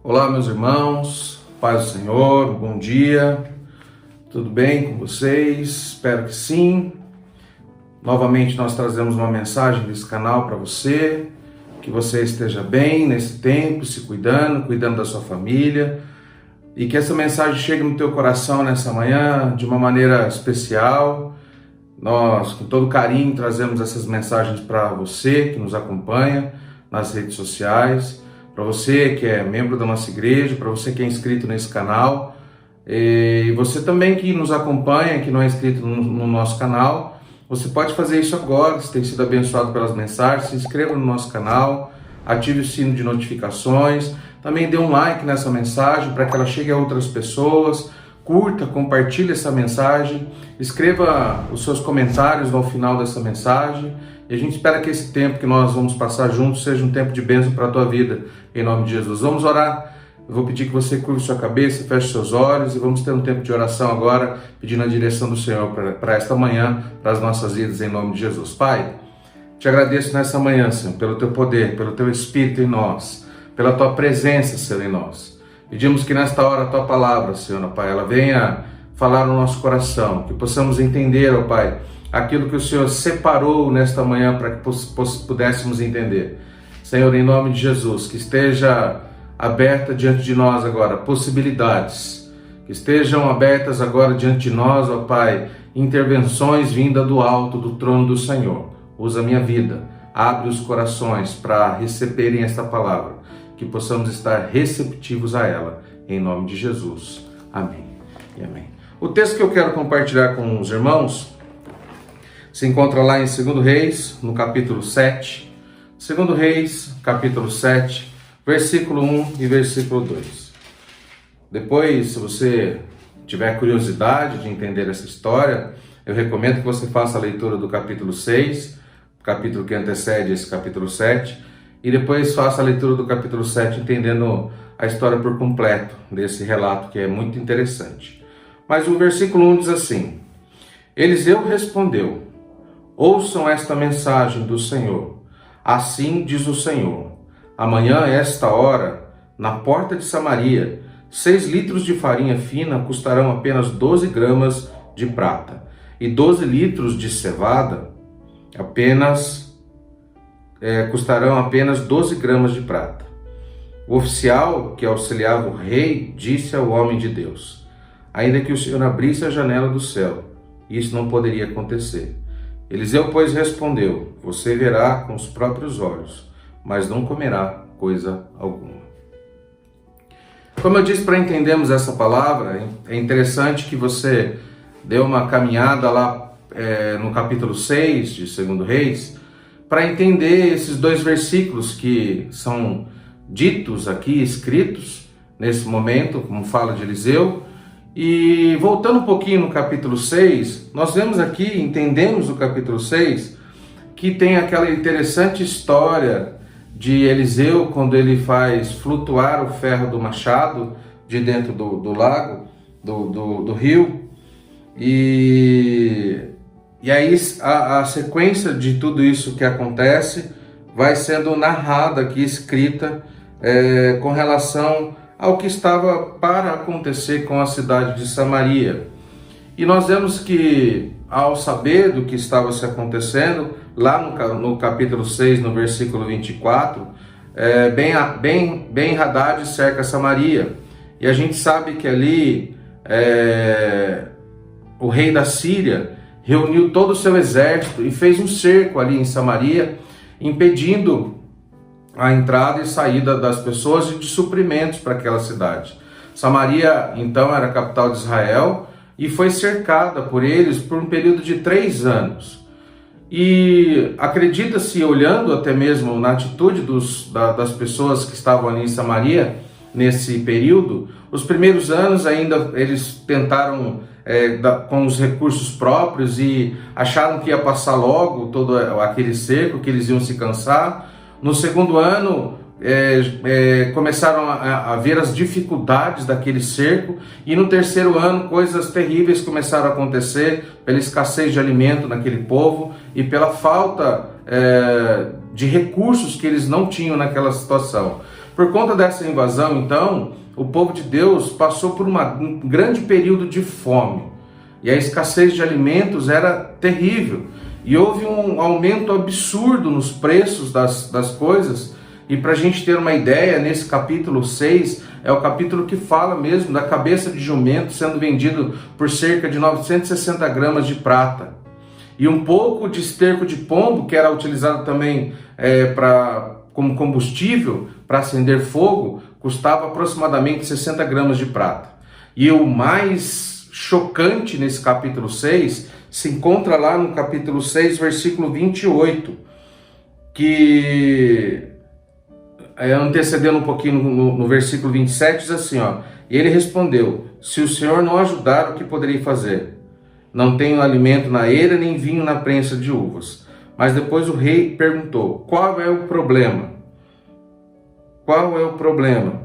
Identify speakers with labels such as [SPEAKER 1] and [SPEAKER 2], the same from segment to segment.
[SPEAKER 1] Olá, meus irmãos, paz do Senhor, bom dia, tudo bem com vocês? Espero que sim. Novamente nós trazemos uma mensagem desse canal para você, que você esteja bem nesse tempo, se cuidando da sua família, e que essa mensagem chegue no teu coração nessa manhã de uma maneira especial. Nós, com todo carinho, trazemos essas mensagens para você que nos acompanha nas redes sociais, para você que é membro da nossa igreja, para você que é inscrito nesse canal, e você também que nos acompanha, que não é inscrito no nosso canal, você pode fazer isso agora, se tem sido abençoado pelas mensagens, se inscreva no nosso canal, ative o sino de notificações, também dê um like nessa mensagem para que ela chegue a outras pessoas, curta, compartilhe essa mensagem, escreva os seus comentários ao final dessa mensagem, e a gente espera que esse tempo que nós vamos passar juntos seja um tempo de bênção para a tua vida, em nome de Jesus. Vamos orar. Eu vou pedir que você curve sua cabeça, feche seus olhos e vamos ter um tempo de oração agora, pedindo a direção do Senhor para esta manhã, para as nossas vidas, em nome de Jesus. Pai, te agradeço nessa manhã, Senhor, pelo teu poder, pelo teu Espírito em nós, pela tua presença, Senhor, em nós. Pedimos que nesta hora a tua palavra, Senhor, Pai, ela venha falar no nosso coração, que possamos entender, ó Pai, aquilo que o Senhor separou nesta manhã para que pudéssemos entender. Senhor, em nome de Jesus, que esteja aberta diante de nós agora possibilidades, que estejam abertas agora diante de nós, ó Pai, intervenções vindas do alto, do trono do Senhor. Usa a minha vida, abre os corações para receberem esta palavra, que possamos estar receptivos a ela, em nome de Jesus. Amém e amém. O texto que eu quero compartilhar com os irmãos se encontra lá em 2 Reis, no capítulo 7. 2 Reis, capítulo 7, versículo 1 e versículo 2. Depois, se você tiver curiosidade de entender essa história, eu recomendo que você faça a leitura do capítulo 6, capítulo que antecede esse capítulo 7, e depois faça a leitura do capítulo 7, entendendo a história por completo desse relato, que é muito interessante. Mas o versículo 1 diz assim: Eliseu respondeu: Ouçam esta mensagem do Senhor. Assim diz o Senhor: amanhã, a esta hora, na porta de Samaria, 6 litros de farinha fina custarão apenas 12 gramas de prata, e 12 litros de cevada custarão apenas 12 gramas de prata. O oficial que auxiliava o rei disse ao homem de Deus: ainda que o Senhor abrisse a janela do céu, isso não poderia acontecer. Eliseu, pois, respondeu: você verá com os próprios olhos, mas não comerá coisa alguma. Como eu disse, para entendermos essa palavra, é interessante que você dê uma caminhada lá no capítulo 6 de 2 Reis, para entender esses 2 versículos que são ditos aqui, escritos nesse momento, como fala de Eliseu. E voltando um pouquinho no capítulo 6, nós vemos aqui, entendemos o capítulo 6, que tem aquela interessante história de Eliseu, quando ele faz flutuar o ferro do machado de dentro do lago, do rio, e aí a sequência de tudo isso que acontece vai sendo narrada aqui, escrita, com relação ao que estava para acontecer com a cidade de Samaria. E nós vemos que, ao saber do que estava se acontecendo, lá no capítulo 6, no versículo 24, Ben-Hadad cerca Samaria. E a gente sabe que ali o rei da Síria reuniu todo o seu exército e fez um cerco ali em Samaria, impedindo a entrada e saída das pessoas e de suprimentos para aquela cidade. Samaria, então, era a capital de Israel e foi cercada por eles por um período de 3 anos. E acredita-se, olhando até mesmo na atitude das pessoas que estavam ali em Samaria, nesse período, os primeiros anos ainda eles tentaram com os recursos próprios e acharam que ia passar logo todo aquele cerco, que eles iam se cansar. No segundo ano, começaram a ver as dificuldades daquele cerco, e no terceiro ano, coisas terríveis começaram a acontecer pela escassez de alimento naquele povo e pela falta de recursos que eles não tinham naquela situação. Por conta dessa invasão, então, o povo de Deus passou por um grande período de fome. E a escassez de alimentos era terrível. E houve um aumento absurdo nos preços das coisas. E para a gente ter uma ideia, nesse capítulo 6, é o capítulo que fala mesmo da cabeça de jumento sendo vendido por cerca de 960 gramas de prata. E um pouco de esterco de pombo, que era utilizado também como combustível para acender fogo, custava aproximadamente 60 gramas de prata. E o mais chocante nesse capítulo 6 se encontra lá no capítulo 6, versículo 28, que antecedendo um pouquinho no versículo 27, diz assim, e ele respondeu: se o Senhor não ajudar, o que poderei fazer? Não tenho alimento na eira, nem vinho na prensa de uvas. Mas depois o rei perguntou: qual é o problema? Qual é o problema?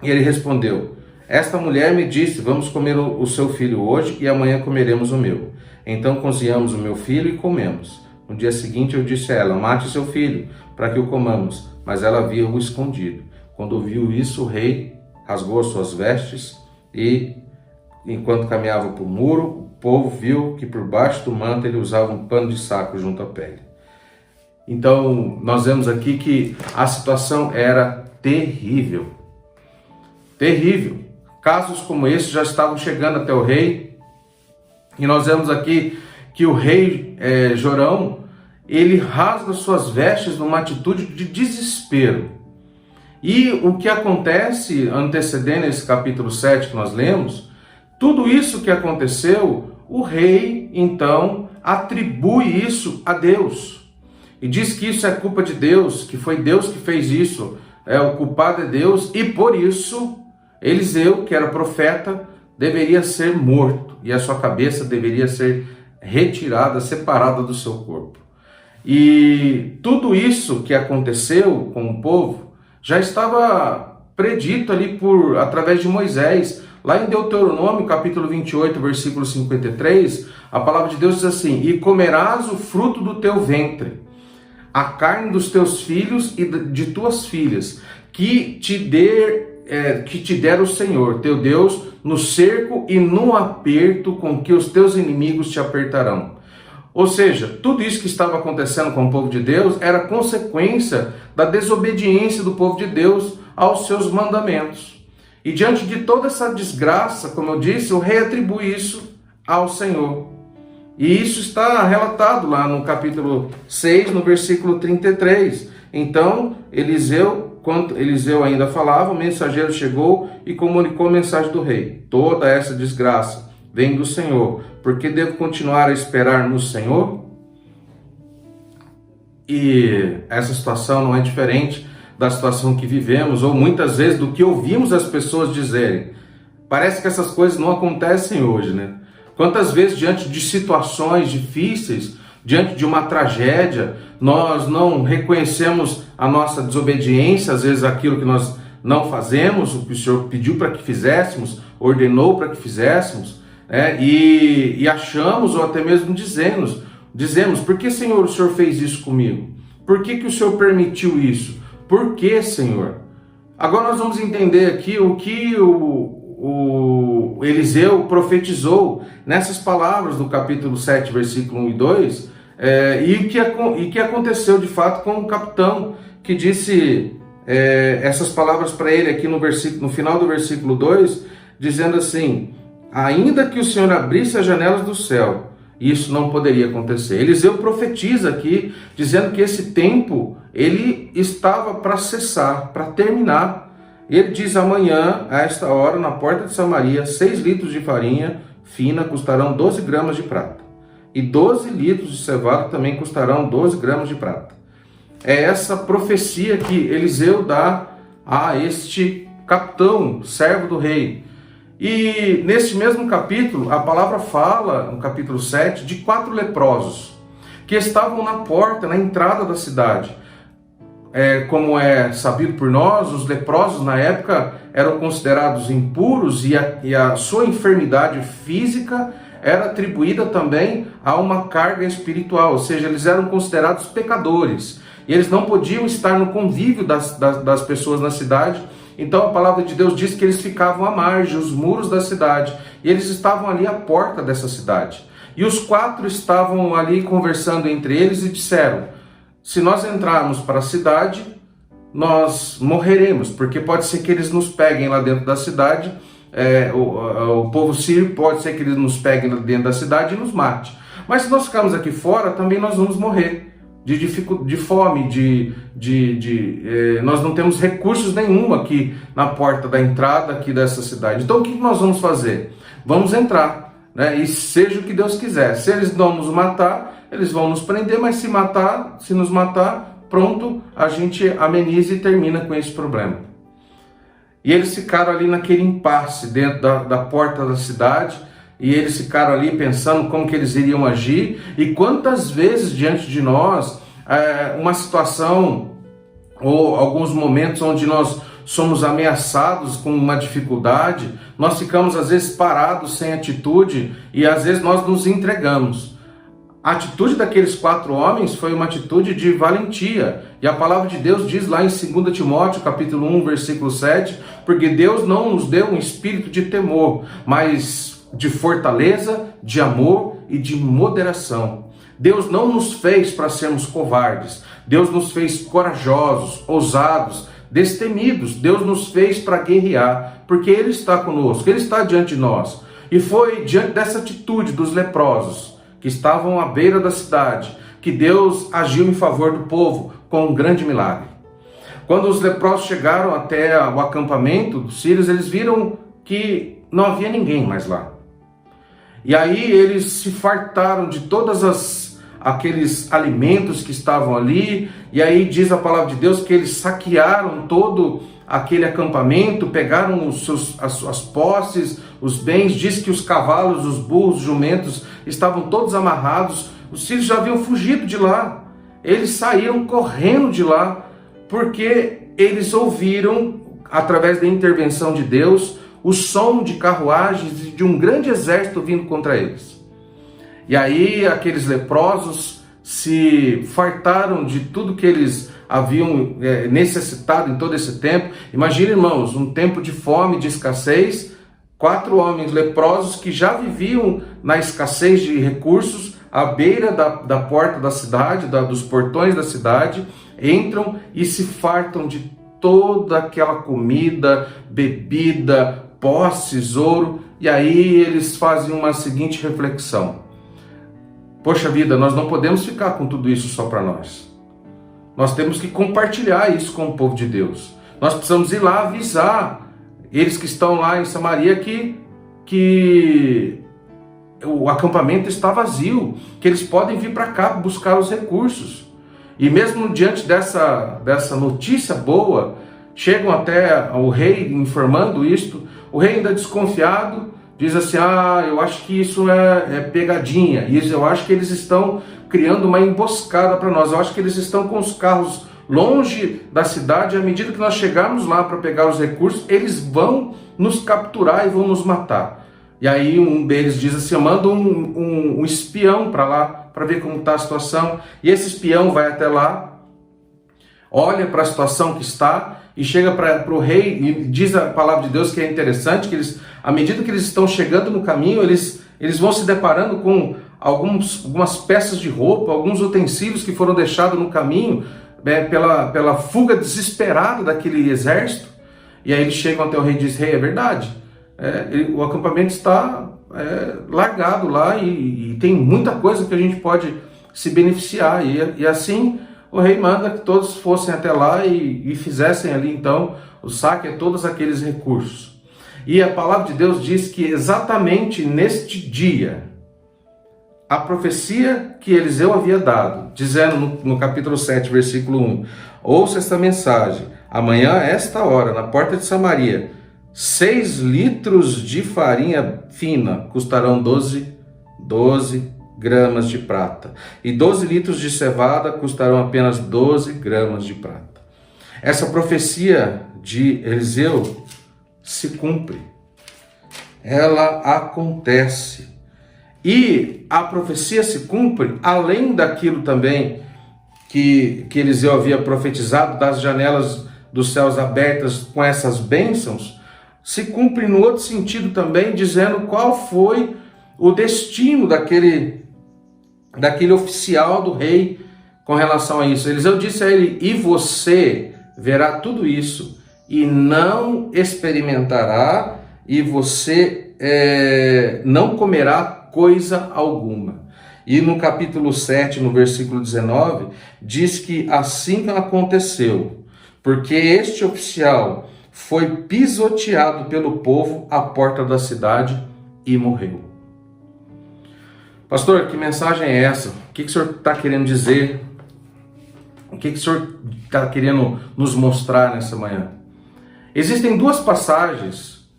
[SPEAKER 1] E ele respondeu: esta mulher me disse, vamos comer o seu filho hoje e amanhã comeremos o meu. Então cozinhamos o meu filho e comemos. No dia seguinte eu disse a ela: mate seu filho, para que o comamos. Mas ela havia-o escondido. Quando ouviu isso, o rei rasgou as suas vestes e, enquanto caminhava por muro, o povo viu que por baixo do manto ele usava um pano de saco junto à pele. Então, nós vemos aqui que a situação era terrível. Terrível. Casos como esse já estavam chegando até o rei. E nós vemos aqui que o rei Jorão, ele rasga suas vestes numa atitude de desespero. E o que acontece, antecedendo esse capítulo 7 que nós lemos, tudo isso que aconteceu, o rei, então, atribui isso a Deus. E diz que isso é culpa de Deus, que foi Deus que fez isso, o culpado é Deus, e por isso, Eliseu, que era profeta, deveria ser morto, e a sua cabeça deveria ser retirada, separada do seu corpo. E tudo isso que aconteceu com o povo já estava predito ali através de Moisés. Lá em Deuteronômio, capítulo 28, versículo 53, a palavra de Deus diz assim: e comerás o fruto do teu ventre, a carne dos teus filhos e de tuas filhas, que te der o Senhor, teu Deus, no cerco e no aperto com que os teus inimigos te apertarão. Ou seja, tudo isso que estava acontecendo com o povo de Deus era consequência da desobediência do povo de Deus aos seus mandamentos. E diante de toda essa desgraça, como eu disse, o rei atribui isso ao Senhor. E isso está relatado lá no capítulo 6, no versículo 33. Então, enquanto Eliseu ainda falava, o mensageiro chegou e comunicou a mensagem do rei: toda essa desgraça vem do Senhor, porque devo continuar a esperar no Senhor? E essa situação não é diferente da situação que vivemos, ou muitas vezes do que ouvimos as pessoas dizerem. Parece que essas coisas não acontecem hoje, né? Quantas vezes, diante de situações difíceis, diante de uma tragédia, nós não reconhecemos a nossa desobediência, às vezes aquilo que nós não fazemos, o que o Senhor pediu para que fizéssemos, ordenou para que fizéssemos, e achamos, ou até mesmo dizemos: por que, Senhor, o Senhor fez isso comigo? Por que o Senhor permitiu isso? Por que, Senhor? Agora nós vamos entender aqui o que o Eliseu profetizou nessas palavras do capítulo 7, versículo 1 e 2, e que aconteceu de fato com o capitão, que disse essas palavras para ele aqui no final do versículo 2, dizendo assim: ainda que o Senhor abrisse as janelas do céu, isso não poderia acontecer. Eliseu profetiza aqui, dizendo que esse tempo ele estava para cessar, para terminar. Ele diz: amanhã, a esta hora, na porta de Samaria, 6 litros de farinha fina custarão 12 gramas de prata, e 12 litros de cevada também custarão 12 gramas de prata. É essa profecia que Eliseu dá a este capitão, servo do rei. E neste mesmo capítulo, a palavra fala, no capítulo 7, de 4 leprosos que estavam na porta, na entrada da cidade. Como é sabido por nós, os leprosos na época eram considerados impuros, e a sua enfermidade física era atribuída também a uma carga espiritual, ou seja, eles eram considerados pecadores. e eles não podiam estar no convívio das pessoas na cidade. Então a palavra de Deus diz que eles ficavam à margem, os muros da cidade, e eles estavam ali à porta dessa cidade. E os 4 estavam ali conversando entre eles e disseram: se nós entrarmos para a cidade, nós morreremos, porque pode ser que eles nos peguem lá dentro da cidade, o povo sírio pode ser que eles nos peguem lá dentro da cidade e nos mate. Mas se nós ficarmos aqui fora, também nós vamos morrer de fome, nós não temos recursos nenhum aqui na porta da entrada aqui dessa cidade. Então o que nós vamos fazer? Vamos entrar, né? E seja o que Deus quiser. Se eles não nos matar, eles vão nos prender, mas se nos matar, pronto, a gente ameniza e termina com esse problema. E eles ficaram ali naquele impasse dentro da porta da cidade, e eles ficaram ali pensando como que eles iriam agir. E quantas vezes diante de nós, uma situação ou alguns momentos onde nós somos ameaçados com uma dificuldade, nós ficamos às vezes parados, sem atitude, e às vezes nós nos entregamos. A atitude daqueles 4 homens foi uma atitude de valentia. E a palavra de Deus diz lá em 2 Timóteo, capítulo 1, versículo 7, porque Deus não nos deu um espírito de temor, mas de fortaleza, de amor e de moderação. Deus não nos fez para sermos covardes. Deus nos fez corajosos, ousados, destemidos. Deus nos fez para guerrear, porque Ele está conosco, Ele está diante de nós. E foi diante dessa atitude dos leprosos, que estavam à beira da cidade, que Deus agiu em favor do povo com um grande milagre. Quando os leprosos chegaram até o acampamento dos sírios, eles viram que não havia ninguém mais lá. E aí eles se fartaram de todos aqueles alimentos que estavam ali, e aí diz a palavra de Deus que eles saquearam todo aquele acampamento, pegaram as posses, os bens, diz que os cavalos, os burros, os jumentos estavam todos amarrados. Os sírios já haviam fugido de lá, eles saíram correndo de lá, porque eles ouviram, através da intervenção de Deus, o som de carruagens e de um grande exército vindo contra eles. E aí aqueles leprosos se fartaram de tudo que eles haviam necessitado em todo esse tempo. Imagina, irmãos, um tempo de fome, de escassez, 4 homens leprosos que já viviam na escassez de recursos, à beira da porta da cidade, dos portões da cidade, entram e se fartam de toda aquela comida, bebida, posses, ouro, e aí eles fazem uma seguinte reflexão: poxa vida, nós não podemos ficar com tudo isso só para nós. Nós temos que compartilhar isso com o povo de Deus. Nós precisamos ir lá avisar eles que estão lá em Samaria que o acampamento está vazio, que eles podem vir para cá buscar os recursos. E mesmo diante dessa notícia boa, chegam até o rei informando isto. O rei, ainda desconfiado, diz assim: eu acho que isso é pegadinha, e eu acho que eles estão criando uma emboscada para nós, eu acho que eles estão com os carros longe da cidade, e à medida que nós chegarmos lá para pegar os recursos, eles vão nos capturar e vão nos matar. E aí um deles diz assim: eu mando um espião para lá, para ver como está a situação, e esse espião vai até lá, olha para a situação que está, e chega para o rei, e diz a palavra de Deus que é interessante, que eles, à medida que eles estão chegando no caminho, eles vão se deparando com algumas peças de roupa, alguns utensílios que foram deixados no caminho, pela fuga desesperada daquele exército. E aí eles chegam até o rei e dizem: rei, é verdade, o acampamento está largado lá, e tem muita coisa que a gente pode se beneficiar, e assim o rei manda que todos fossem até lá e fizessem ali então o saque a todos aqueles recursos. E a palavra de Deus diz que exatamente neste dia, a profecia que Eliseu havia dado, dizendo no capítulo 7, versículo 1, ouça esta mensagem: amanhã, a esta hora, na porta de Samaria, 6 litros de farinha fina custarão 12 gramas de prata, e 12 litros de cevada custarão apenas 12 gramas de prata. Essa profecia de Eliseu se cumpre, ela acontece, e a profecia se cumpre além daquilo também que Eliseu havia profetizado, das janelas dos céus abertas com essas bênçãos, se cumpre no outro sentido também, dizendo qual foi o destino daquele oficial do rei com relação a isso. Eliseu disse a ele: e você verá tudo isso e não experimentará, e você não comerá coisa alguma. E no capítulo 7, no versículo 19, diz que assim aconteceu, porque este oficial foi pisoteado pelo povo à porta da cidade e morreu. Pastor, que mensagem é essa? O que o senhor está querendo dizer? O que o senhor está querendo nos mostrar nessa manhã? Existem duas passagens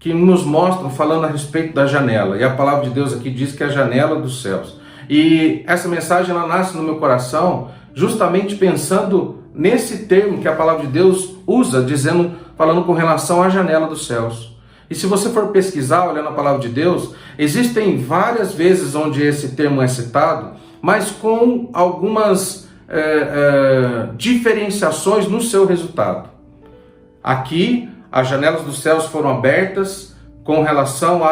[SPEAKER 1] que nos mostram falando a respeito da janela. E a palavra de Deus aqui diz que é a janela dos céus. E essa mensagem ela nasce no meu coração justamente pensando nesse termo que a palavra de Deus usa, falando com relação à janela dos céus. E se você for pesquisar, olhando a palavra de Deus, existem várias vezes onde esse termo é citado, mas com algumas diferenciações no seu resultado. Aqui, as janelas dos céus foram abertas com relação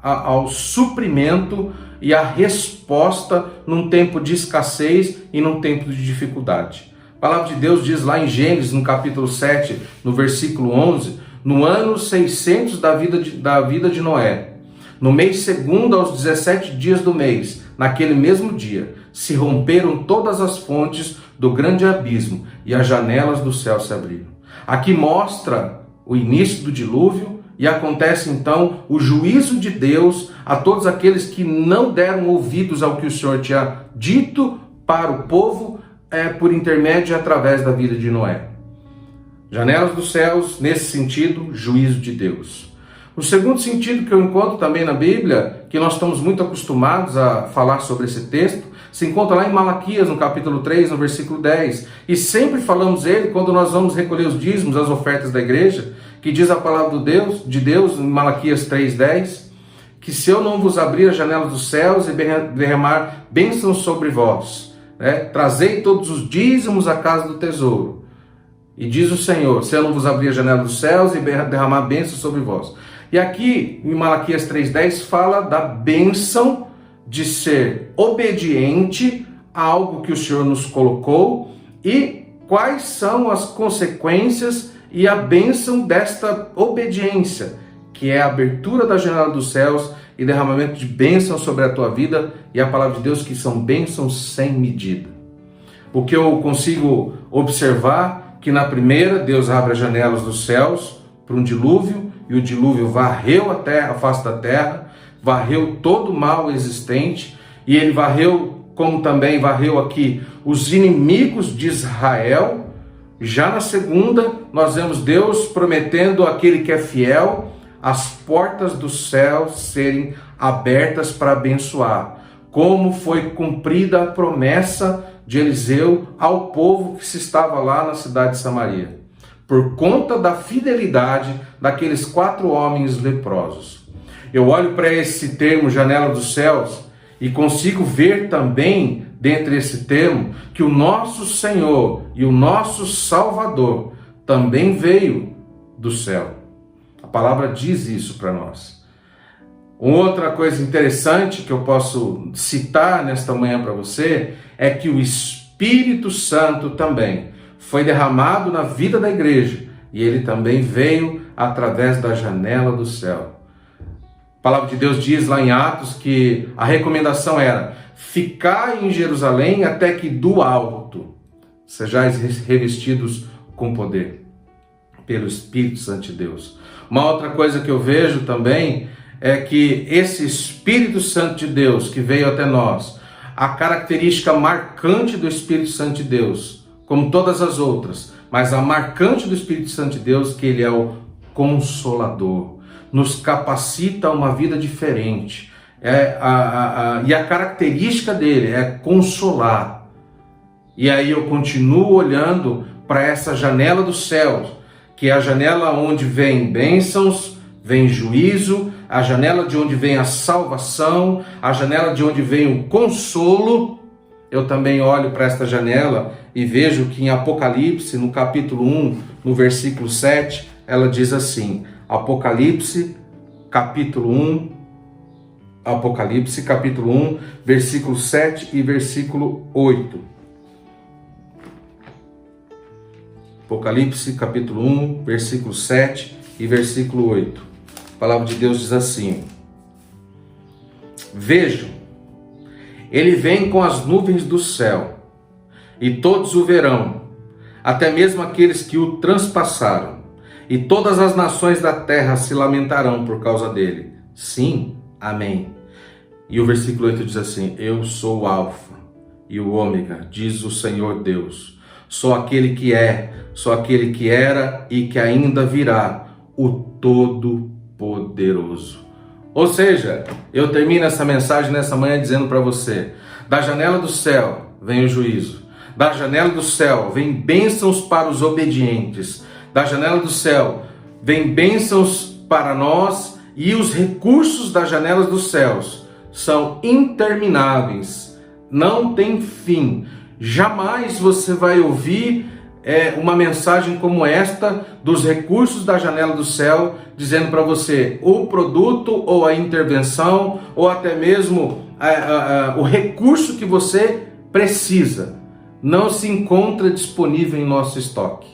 [SPEAKER 1] ao suprimento e à resposta num tempo de escassez e num tempo de dificuldade. A palavra de Deus diz lá em Gênesis, no capítulo 7, no versículo 11, no ano 600 da vida de Noé, no mês segundo, aos 17 dias do mês, naquele mesmo dia, se romperam todas as fontes do grande abismo e as janelas do céu se abriram. Aqui mostra o início do dilúvio e acontece então o juízo de Deus a todos aqueles que não deram ouvidos ao que o Senhor tinha dito para o povo por intermédio e através da vida de Noé. Janelas dos céus, nesse sentido, juízo de Deus. O segundo sentido que eu encontro também na Bíblia, que nós estamos muito acostumados a falar sobre esse texto, se encontra lá em Malaquias, no capítulo 3, no versículo 10. E sempre falamos ele quando nós vamos recolher os dízimos, as ofertas da igreja, que diz a palavra de Deus em Malaquias 3:10, que se eu não vos abrir as janelas dos céus e derramar bênçãos sobre vós, trazei todos os dízimos à casa do tesouro. E diz o Senhor, se eu não vos abrir a janela dos céus e derramar bênçãos sobre vós. E aqui, em Malaquias 3:10, fala da bênção de ser obediente a algo que o Senhor nos colocou e quais são as consequências e a bênção desta obediência, que é a abertura da janela dos céus e derramamento de bênçãos sobre a tua vida, e a palavra de Deus que são bênçãos sem medida. O que eu consigo observar, que na primeira Deus abre as janelas dos céus para um dilúvio, e o dilúvio varreu a face da terra, varreu todo o mal existente, e ele varreu, como também varreu aqui, os inimigos de Israel. Já na segunda, nós vemos Deus prometendo àquele que é fiel as portas do céu serem abertas para abençoar, como foi cumprida a promessa de Eliseu ao povo que se estava lá na cidade de Samaria, por conta da fidelidade daqueles 4 homens leprosos. Eu olho para esse termo, janela dos céus, e consigo ver também, dentro desse termo, que o nosso Senhor e o nosso Salvador também veio do céu. A palavra diz isso para nós. Outra coisa interessante que eu posso citar nesta manhã para você é que o Espírito Santo também foi derramado na vida da igreja e ele também veio através da janela do céu. A palavra de Deus diz lá em Atos que a recomendação era: ficai em Jerusalém até que do alto sejais revestidos com poder pelo Espírito Santo de Deus. Uma outra coisa que eu vejo também é que esse Espírito Santo de Deus que veio até nós, a característica marcante do Espírito Santo de Deus, como todas as outras, mas a marcante do Espírito Santo de Deus, que ele é o Consolador, nos capacita a uma vida diferente. E a característica dele é consolar. E aí eu continuo olhando para essa janela dos céus, que é a janela onde vem bênçãos, vem juízo, a janela de onde vem a salvação, a janela de onde vem o consolo, eu também olho para esta janela e vejo que em Apocalipse, no capítulo 1, no versículo 7, ela diz assim, Apocalipse, capítulo 1, versículo 7 e versículo 8. Apocalipse, capítulo 1, versículo 7 e versículo 8. A palavra de Deus diz assim: Vejo, ele vem com as nuvens do céu, e todos o verão, até mesmo aqueles que o transpassaram, e todas as nações da terra se lamentarão por causa dele. Sim, amém. E o versículo 8 diz assim: Eu sou o Alfa e o Ômega, diz o Senhor Deus. Sou aquele que é, sou aquele que era e que ainda virá, o Todo-Poderoso. Ou seja, eu termino essa mensagem nessa manhã dizendo para você: da janela do céu vem o juízo, da janela do céu vem bênçãos para os obedientes, da janela do céu vem bênçãos para nós, e os recursos das janelas dos céus são intermináveis, não tem fim. Jamais você vai ouvir uma mensagem como esta dos recursos da janela do céu, dizendo para você o produto ou a intervenção ou até mesmo o recurso que você precisa não se encontra disponível em nosso estoque.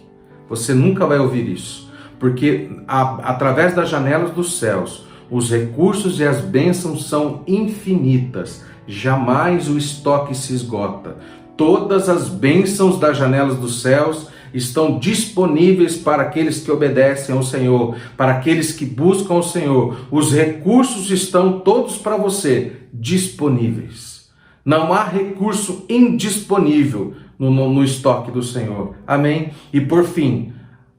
[SPEAKER 1] Você nunca vai ouvir isso, porque através das janelas dos céus os recursos e as bênçãos são infinitas, jamais o estoque se esgota. Todas as bênçãos das janelas dos céus estão disponíveis para aqueles que obedecem ao Senhor, para aqueles que buscam o Senhor. Os recursos estão todos para você disponíveis. Não há recurso indisponível no estoque do Senhor. Amém? E por fim,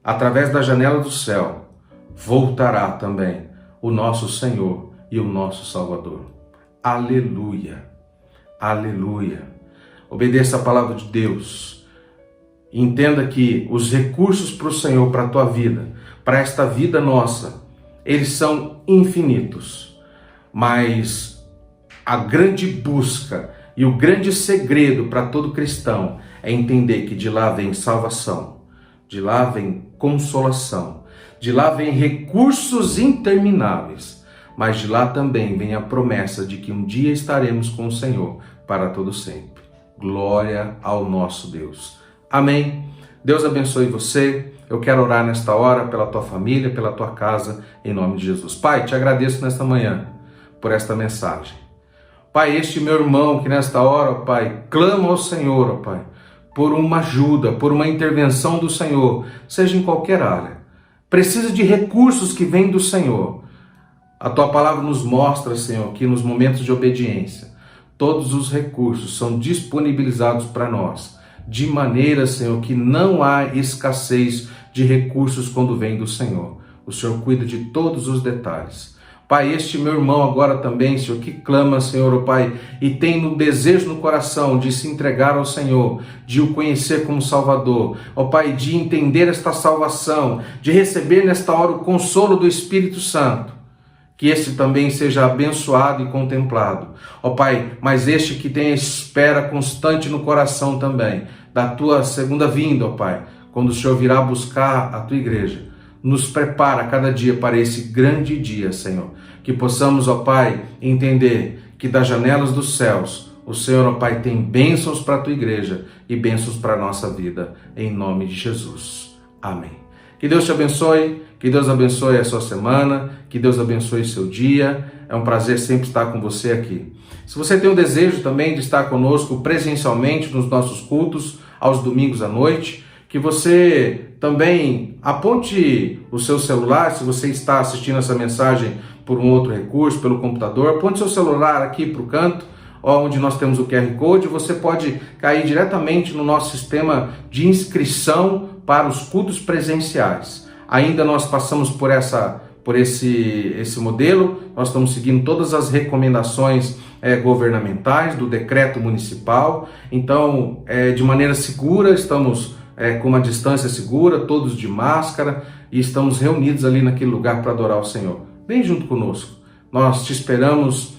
[SPEAKER 1] através da janela do céu, voltará também o nosso Senhor e o nosso Salvador. Aleluia! Aleluia! Obedeça a palavra de Deus. Entenda que os recursos para o Senhor, para a tua vida, para esta vida nossa, eles são infinitos. Mas a grande busca e o grande segredo para todo cristão é entender que de lá vem salvação, de lá vem consolação, de lá vem recursos intermináveis, mas de lá também vem a promessa de que um dia estaremos com o Senhor para todo sempre. Glória ao nosso Deus. Amém. Deus abençoe você. Eu quero orar nesta hora pela tua família, pela tua casa, em nome de Jesus. Pai, te agradeço nesta manhã por esta mensagem. Pai, este meu irmão que nesta hora, Pai, clama ao Senhor, Pai, por uma ajuda, por uma intervenção do Senhor, seja em qualquer área. Precisa de recursos que vêm do Senhor. A tua palavra nos mostra, Senhor, que nos momentos de obediência, todos os recursos são disponibilizados para nós, de maneira, Senhor, que não há escassez de recursos quando vem do Senhor. O Senhor cuida de todos os detalhes. Pai, este meu irmão agora também, Senhor, que clama, Senhor, ó Pai, e tem no desejo no coração de se entregar ao Senhor, de o conhecer como Salvador, ó Pai, de entender esta salvação, de receber nesta hora o consolo do Espírito Santo. Que este também seja abençoado e contemplado. Ó Pai, mas este que tem a espera constante no coração também, da tua segunda vinda, ó Pai, quando o Senhor virá buscar a tua igreja, nos prepara cada dia para esse grande dia, Senhor. Que possamos, ó Pai, entender que das janelas dos céus, o Senhor, ó Pai, tem bênçãos para a tua igreja e bênçãos para a nossa vida, em nome de Jesus. Amém. Que Deus te abençoe, que Deus abençoe a sua semana, que Deus abençoe seu dia. É um prazer sempre estar com você aqui. Se você tem o desejo também de estar conosco presencialmente nos nossos cultos, aos domingos à noite, que você também aponte o seu celular, se você está assistindo essa mensagem por um outro recurso, pelo computador, aponte seu celular aqui para o canto, onde nós temos o QR Code, você pode cair diretamente no nosso sistema de inscrição para os cultos presenciais. Ainda nós passamos por esse modelo, nós estamos seguindo todas as recomendações governamentais do decreto municipal, então de maneira segura, estamos com uma distância segura, todos de máscara, e estamos reunidos ali naquele lugar para adorar o Senhor. Vem junto conosco, nós te esperamos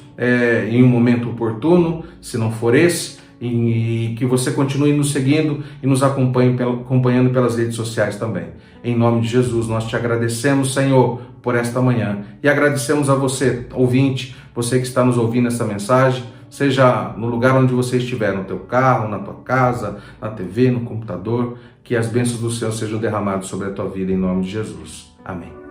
[SPEAKER 1] em um momento oportuno. Se não for esse, e que você continue nos seguindo e nos acompanhando pelas redes sociais também. Em nome de Jesus, nós te agradecemos, Senhor, por esta manhã e agradecemos a você, ouvinte, você que está nos ouvindo essa mensagem, seja no lugar onde você estiver, no teu carro, na tua casa, na TV, no computador, que as bênçãos do Senhor sejam derramadas sobre a tua vida em nome de Jesus. Amém.